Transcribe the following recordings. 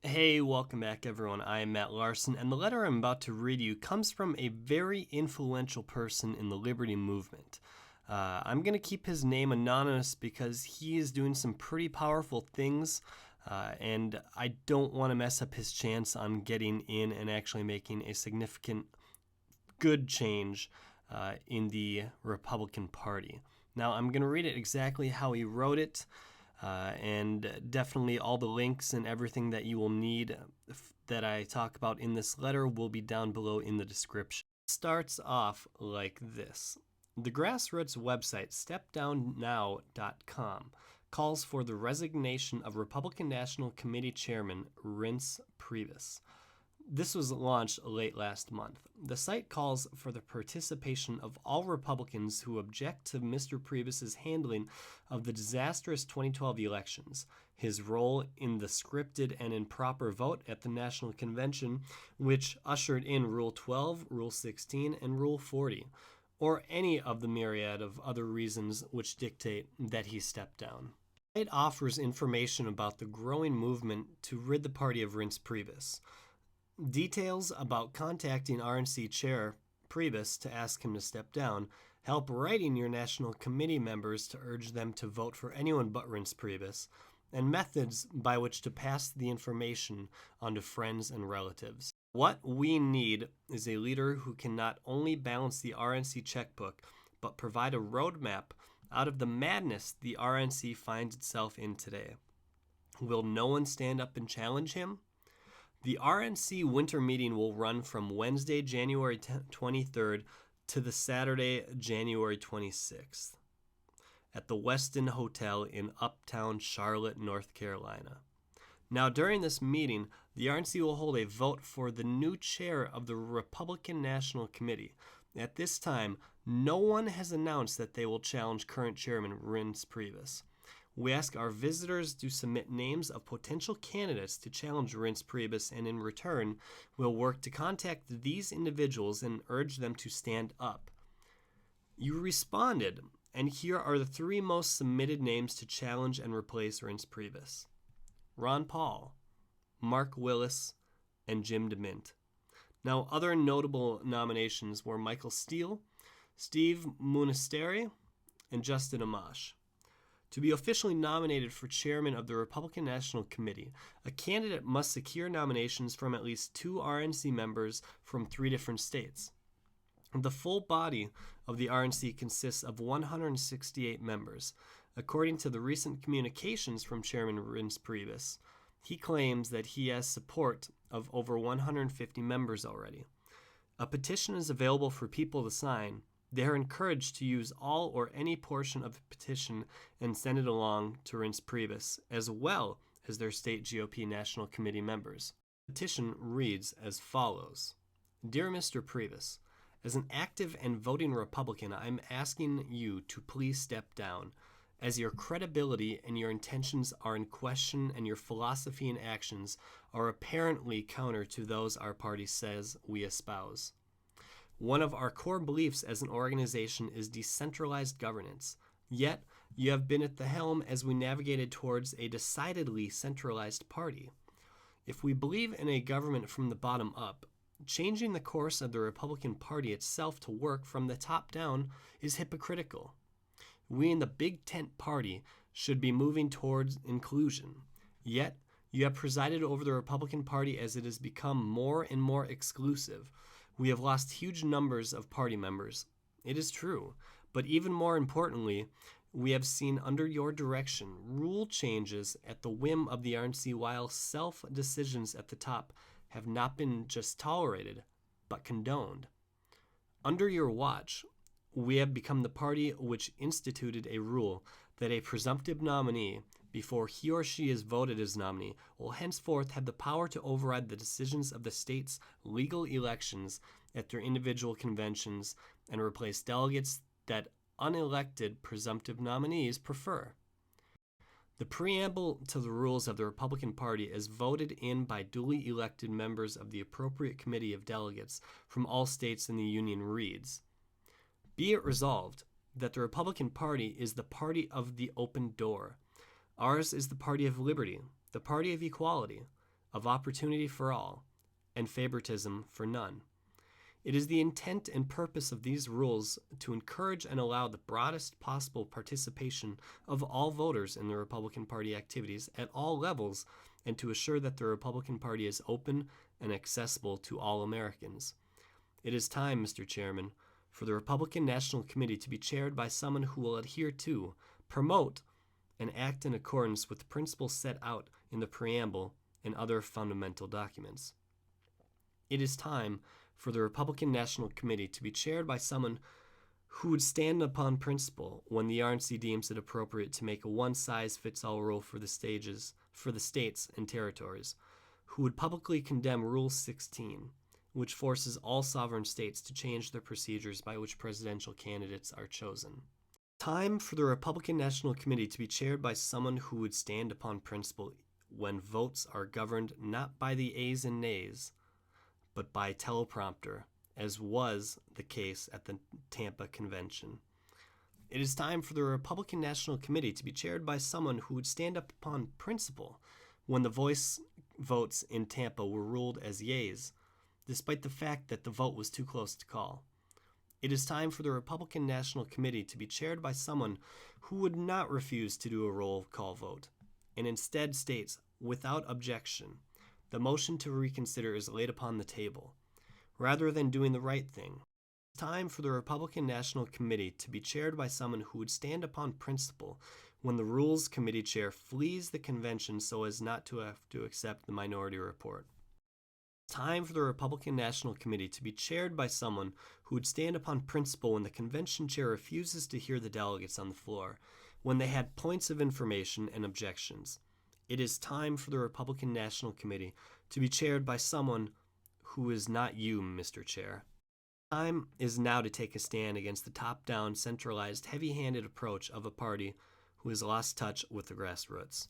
Hey, welcome back everyone. I am Matt Larson, and the letter I'm about to read you comes from a very influential person in the liberty movement. I'm going to keep his name anonymous because he is doing some pretty powerful things, and I don't want to mess up his chance on getting in and actually making a significant good change in the Republican Party. Now, I'm going to read it exactly how he wrote it. And definitely all the links and everything that you will need that I talk about in this letter will be down below in the description. It starts off like this. The Grassroots website, stepdownnow.com, calls for the resignation of Republican National Committee Chairman Reince Priebus. This was launched late last month. The site calls for the participation of all Republicans who object to Mr. Priebus's handling of the disastrous 2012 elections, his role in the scripted and improper vote at the National Convention, which ushered in Rule 12, Rule 16, and Rule 40, or any of the myriad of other reasons which dictate that he step down. It offers information about the growing movement to rid the party of Reince Priebus. Details about contacting RNC Chair Priebus to ask him to step down, help writing your National Committee members to urge them to vote for anyone but Reince Priebus, and methods by which to pass the information on to friends and relatives. What we need is a leader who can not only balance the RNC checkbook, but provide a roadmap out of the madness the RNC finds itself in today. Will no one stand up and challenge him? The RNC winter meeting will run from Wednesday, January 23rd to the Saturday, January 26th at the Westin Hotel in Uptown Charlotte, North Carolina. Now, during this meeting, the RNC will hold a vote for the new chair of the Republican National Committee. At this time, no one has announced that they will challenge current chairman Reince Priebus. We ask our visitors to submit names of potential candidates to challenge Reince Priebus, and in return, we'll work to contact these individuals and urge them to stand up. You responded, and here are the three most submitted names to challenge and replace Reince Priebus: Ron Paul, Mark Willis, and Jim DeMint. Now, other notable nominations were Michael Steele, Steve Munisteri, and Justin Amash. To be officially nominated for chairman of the Republican National Committee, a candidate must secure nominations from at least 2 RNC members from 3 different states. The full body of the RNC consists of 168 members. According to the recent communications from Chairman Reince Priebus, he claims that he has support of over 150 members already. A petition is available for people to sign. They are encouraged to use all or any portion of the petition and send it along to Reince Priebus, as well as their state GOP National Committee members. The petition reads as follows. Dear Mr. Priebus, as an active and voting Republican, I'm asking you to please step down, as your credibility and your intentions are in question and your philosophy and actions are apparently counter to those our party says we espouse. One of our core beliefs as an organization is decentralized governance, yet you have been at the helm as we navigated towards a decidedly centralized party. If we believe in a government from the bottom up, changing the course of the Republican Party itself to work from the top down is hypocritical. We in the Big Tent Party should be moving towards inclusion, yet you have presided over the Republican Party as it has become more and more exclusive. We have lost huge numbers of party members. It is true, but even more importantly, we have seen under your direction rule changes at the whim of the RNC, while self-decisions at the top have not been just tolerated, but condoned. Under your watch, we have become the party which instituted a rule that a presumptive nominee, before he or she is voted as nominee, will henceforth have the power to override the decisions of the state's legal elections at their individual conventions and replace delegates that unelected presumptive nominees prefer. The preamble to the rules of the Republican Party, as voted in by duly elected members of the appropriate committee of delegates from all states in the Union, reads, "Be it resolved that the Republican Party is the party of the open door. Ours is the party of liberty, the party of equality, of opportunity for all, and favoritism for none. It is the intent and purpose of these rules to encourage and allow the broadest possible participation of all voters in the Republican Party activities at all levels, and to assure that the Republican Party is open and accessible to all Americans. It is time, Mr. Chairman, for the Republican National Committee to be chaired by someone who will adhere to, promote, and act in accordance with the principles set out in the preamble and other fundamental documents. It is time for the Republican National Committee to be chaired by someone who would stand upon principle when the RNC deems it appropriate to make a one-size-fits-all rule for the states and territories, who would publicly condemn Rule 16, which forces all sovereign states to change their procedures by which presidential candidates are chosen. Time for the Republican National Committee to be chaired by someone who would stand upon principle when votes are governed not by the ayes and nays, but by teleprompter, as was the case at the Tampa Convention. It is time for the Republican National Committee to be chaired by someone who would stand up upon principle when the voice votes in Tampa were ruled as yeas, despite the fact that the vote was too close to call. It is time for the Republican National Committee to be chaired by someone who would not refuse to do a roll call vote, and instead states, without objection, the motion to reconsider is laid upon the table, rather than doing the right thing. It's time for the Republican National Committee to be chaired by someone who would stand upon principle when the Rules Committee chair flees the convention so as not to have to accept the minority report. It's time for the Republican National Committee to be chaired by someone who would stand upon principle when the convention chair refuses to hear the delegates on the floor, when they had points of information and objections. It is time for the Republican National Committee to be chaired by someone who is not you, Mr. Chair. Time is now to take a stand against the top-down, centralized, heavy-handed approach of a party who has lost touch with the grassroots.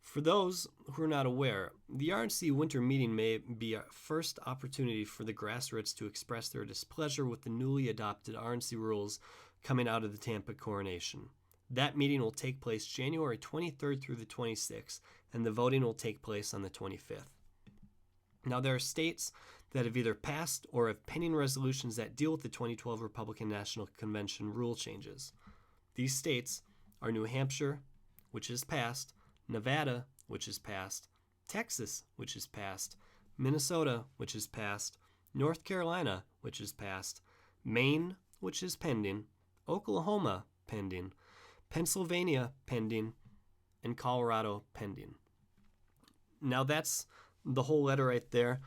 For those who are not aware, the RNC winter meeting may be a first opportunity for the grassroots to express their displeasure with the newly adopted RNC rules coming out of the Tampa coronation. That meeting will take place January 23rd through the 26th, and the voting will take place on the 25th. Now, there are states that have either passed or have pending resolutions that deal with the 2012 Republican National Convention rule changes. These states are New Hampshire, which is passed, Nevada, which is passed, Texas, which is passed, Minnesota, which is passed, North Carolina, which is passed, Maine, which is pending, Oklahoma, pending, Pennsylvania, pending, and Colorado, pending. Now that's the whole letter right there.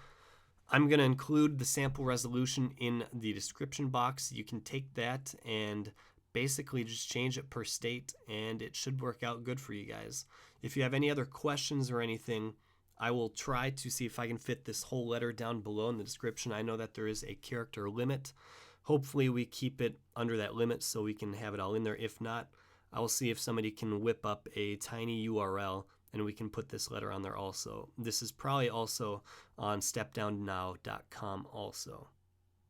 I'm going to include the sample resolution in the description box. You can take that and basically just change it per state, and it should work out good for you guys. If you have any other questions or anything, I will try to see if I can fit this whole letter down below in the description. I know that there is a character limit. Hopefully we keep it under that limit so we can have it all in there. If not, I will see if somebody can whip up a tiny URL and we can put this letter on there also. This is probably also on stepdownnow.com also.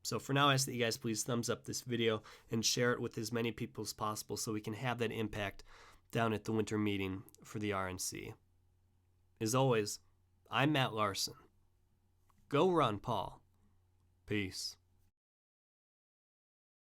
So for now, I ask that you guys please thumbs up this video and share it with as many people as possible so we can have that impact down at the winter meeting for the RNC. As always, I'm Matt Larson. Go run, Paul. Peace.